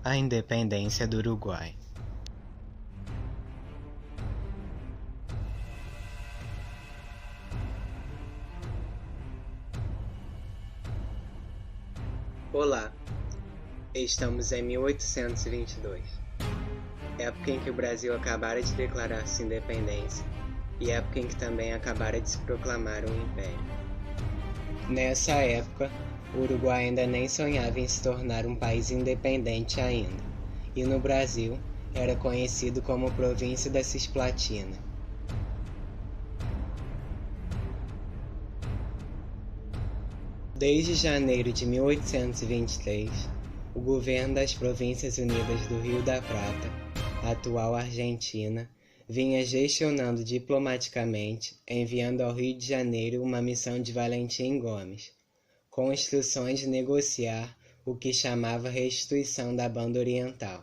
A independência do Uruguai. Olá, estamos em 1822, época em que o Brasil acabara de declarar sua independência e época em que também acabara de se proclamar um império. Nessa época, o Uruguai ainda nem sonhava em se tornar um país independente ainda, e no Brasil era conhecido como Província da Cisplatina. Desde janeiro de 1823, o governo das Províncias Unidas do Rio da Prata, atual Argentina, vinha gestionando diplomaticamente, enviando ao Rio de Janeiro uma missão de Valentim Gomes, com instruções de negociar o que chamava restituição da Banda Oriental,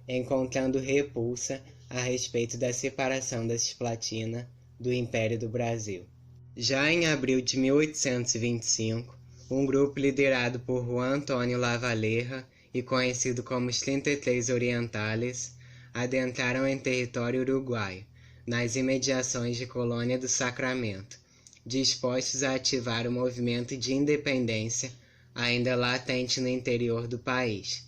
encontrando repulsa a respeito da separação da Cisplatina do Império do Brasil. Já em abril de 1825, um grupo liderado por Juan Antônio Lavalleja e conhecido como os 33 Orientales, adentraram em território uruguaio, nas imediações de Colônia do Sacramento, dispostos a ativar o movimento de independência ainda latente no interior do país.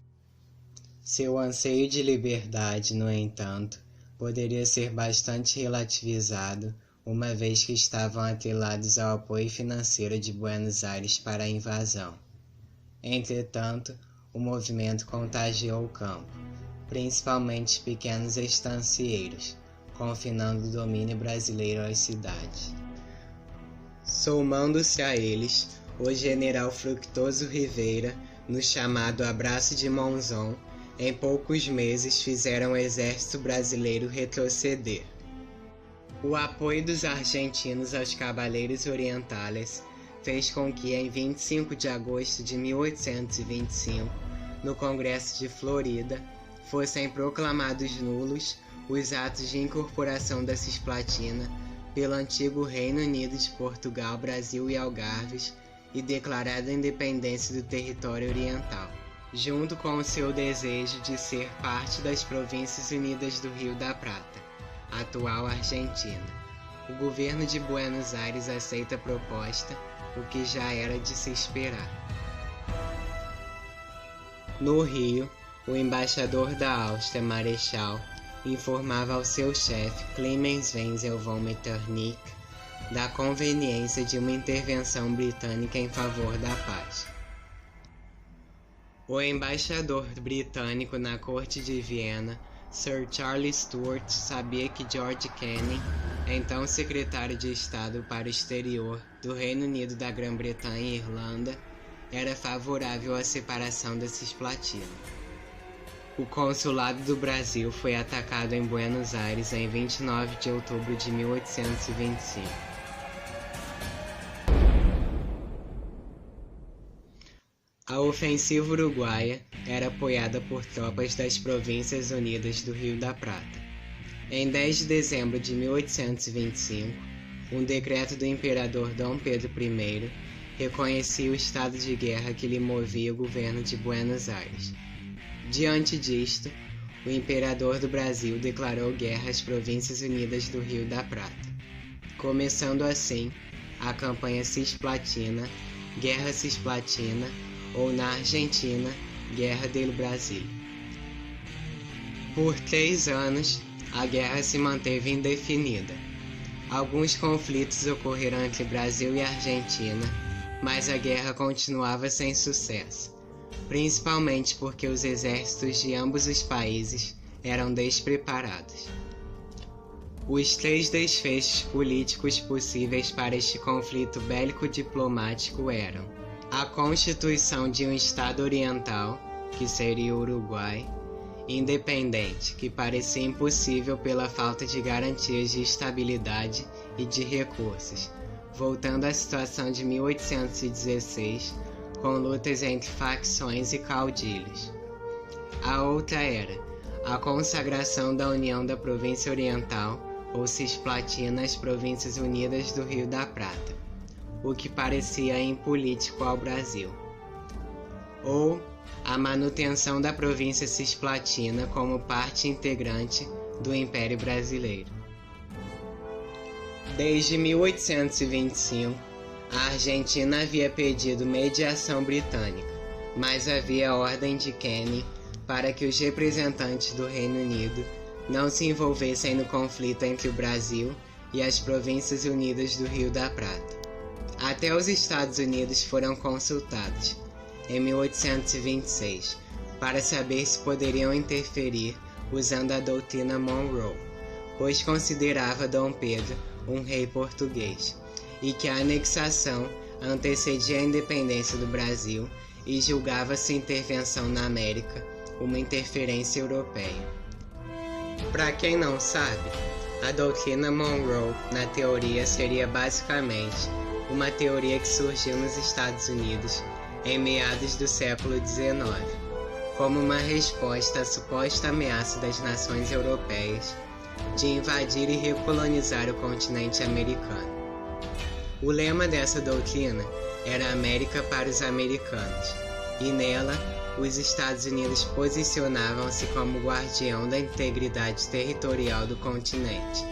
Seu anseio de liberdade, no entanto, poderia ser bastante relativizado, uma vez que estavam atrelados ao apoio financeiro de Buenos Aires para a invasão. Entretanto, o movimento contagiou o campo, principalmente pequenos estancieiros, confinando o domínio brasileiro às cidades. Somando-se a eles, o general Fructuoso Rivera, no chamado Abraço de Monzón, em poucos meses fizeram o exército brasileiro retroceder. O apoio dos argentinos aos Cavaleiros Orientales fez com que, em 25 de agosto de 1825, no Congresso de Florida, fossem proclamados nulos os atos de incorporação da Cisplatina pelo antigo Reino Unido de Portugal, Brasil e Algarves e declarada a independência do território oriental, junto com o seu desejo de ser parte das Províncias Unidas do Rio da Prata, atual Argentina. O governo de Buenos Aires aceita a proposta, o que já era de se esperar. No Rio, o embaixador da Áustria, Marechal, informava ao seu chefe, Clemens Wenzel von Metternich, da conveniência de uma intervenção britânica em favor da paz. O embaixador britânico na corte de Viena, Sir Charles Stuart, sabia que George Canning, então secretário de Estado para o exterior do Reino Unido da Grã-Bretanha e Irlanda, era favorável à separação da Cisplatina. O consulado do Brasil foi atacado em Buenos Aires em 29 de outubro de 1825. A ofensiva uruguaia era apoiada por tropas das Províncias Unidas do Rio da Prata. Em 10 de dezembro de 1825, um decreto do imperador Dom Pedro I reconhecia o estado de guerra que lhe movia o governo de Buenos Aires. Diante disto, o imperador do Brasil declarou guerra às Províncias Unidas do Rio da Prata, começando assim a campanha Cisplatina, Guerra Cisplatina, ou na Argentina, Guerra del Brasil. Por 3 anos, a guerra se manteve indefinida. Alguns conflitos ocorreram entre Brasil e Argentina, mas a guerra continuava sem sucesso, principalmente porque os exércitos de ambos os países eram despreparados. Os 3 desfechos políticos possíveis para este conflito bélico-diplomático eram a constituição de um Estado oriental, que seria o Uruguai, independente, que parecia impossível pela falta de garantias de estabilidade e de recursos, voltando à situação de 1816, com lutas entre facções e caudilhos. A outra era a consagração da União da Província Oriental, ou Cisplatina, às Províncias Unidas do Rio da Prata, o que parecia impolítico ao Brasil. Ou a manutenção da província cisplatina como parte integrante do Império Brasileiro. Desde 1825, a Argentina havia pedido mediação britânica, mas havia ordem de Canning para que os representantes do Reino Unido não se envolvessem no conflito entre o Brasil e as Províncias Unidas do Rio da Prata. Até os Estados Unidos foram consultados, em 1826, para saber se poderiam interferir usando a doutrina Monroe, pois considerava Dom Pedro um rei português, e que a anexação antecedia a independência do Brasil e julgava-se intervenção na América uma interferência europeia. Para quem não sabe, a doutrina Monroe, na teoria, seria basicamente uma teoria que surgiu nos Estados Unidos em meados do século XIX, como uma resposta à suposta ameaça das nações europeias de invadir e recolonizar o continente americano. O lema dessa doutrina era América para os americanos, e nela os Estados Unidos posicionavam-se como guardião da integridade territorial do continente,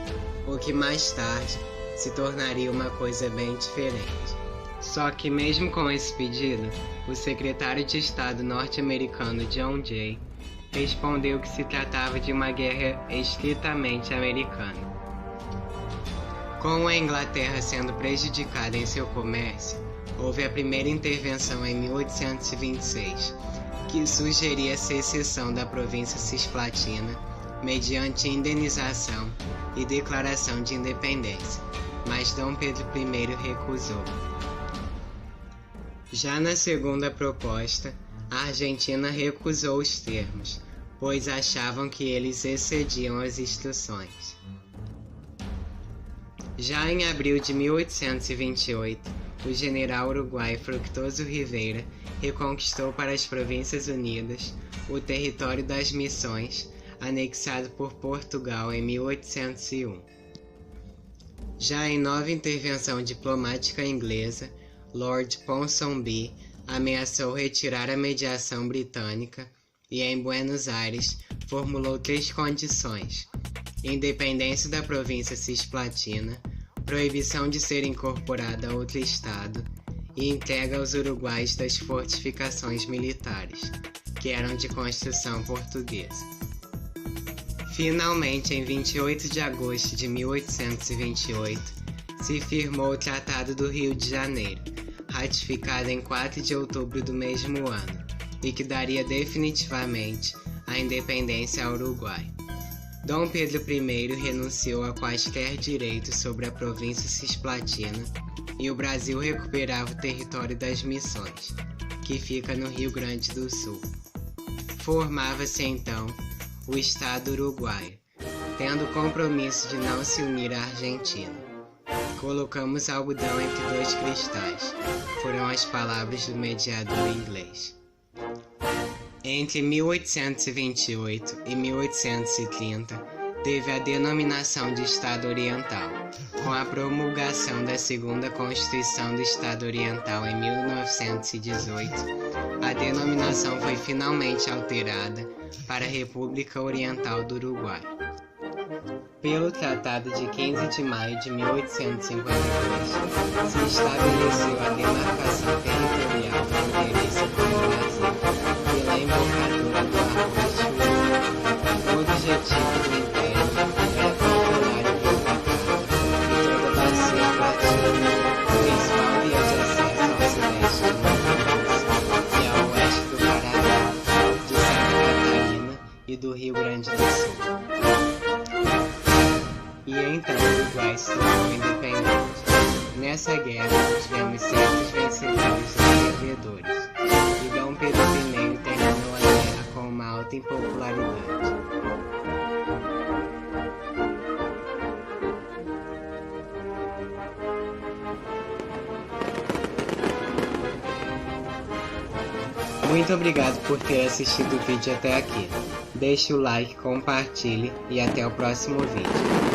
o que mais tarde se tornaria uma coisa bem diferente. Só que mesmo com esse pedido, o secretário de Estado norte-americano John Jay respondeu que se tratava de uma guerra estritamente americana. Com a Inglaterra sendo prejudicada em seu comércio, houve a primeira intervenção em 1826, que sugeria a secessão da província cisplatina mediante indenização e declaração de independência, mas Dom Pedro I recusou. Já na segunda proposta, a Argentina recusou os termos, pois achavam que eles excediam as instruções. Já em abril de 1828, o general uruguaio Fructuoso Rivera reconquistou para as Províncias Unidas o território das Missões, anexado por Portugal em 1801. Já em nova intervenção diplomática inglesa, Lord Ponsonby ameaçou retirar a mediação britânica e, em Buenos Aires, formulou 3 condições: independência da província cisplatina, proibição de ser incorporada a outro estado e entrega aos uruguaios das fortificações militares, que eram de construção portuguesa. Finalmente, em 28 de agosto de 1828, se firmou o Tratado do Rio de Janeiro, ratificado em 4 de outubro do mesmo ano, e que daria definitivamente a independência ao Uruguai. Dom Pedro I renunciou a quaisquer direitos sobre a província cisplatina e o Brasil recuperava o território das Missões, que fica no Rio Grande do Sul. Formava-se então o Estado uruguaio, tendo o compromisso de não se unir à Argentina. Colocamos algodão entre 2 cristais, foram as palavras do mediador inglês. Entre 1828 e 1830, teve a denominação de Estado Oriental. Com a promulgação da Segunda Constituição do Estado Oriental em 1918, a denominação foi finalmente alterada para República Oriental do Uruguai. Pelo Tratado de 15 de maio de 1852, se estabeleceu a demarcação territorial fronteiriça com o Brasil pela embocadura do Arroio Chuí. O objetivo do Império era controlar o Rio da Prata e toda a bacia platina, principal via de acesso ao sudeste do Mato Grosso e ao oeste do Paraná, de Santa Catarina e do Rio Grande do Sul. E então o Uruguai se tornou independente. Nessa guerra, tivemos certos vencedores e perdedores, e Dom Pedro I terminou a guerra com uma alta impopularidade. Muito obrigado por ter assistido o vídeo até aqui. Deixe o like, compartilhe e até o próximo vídeo.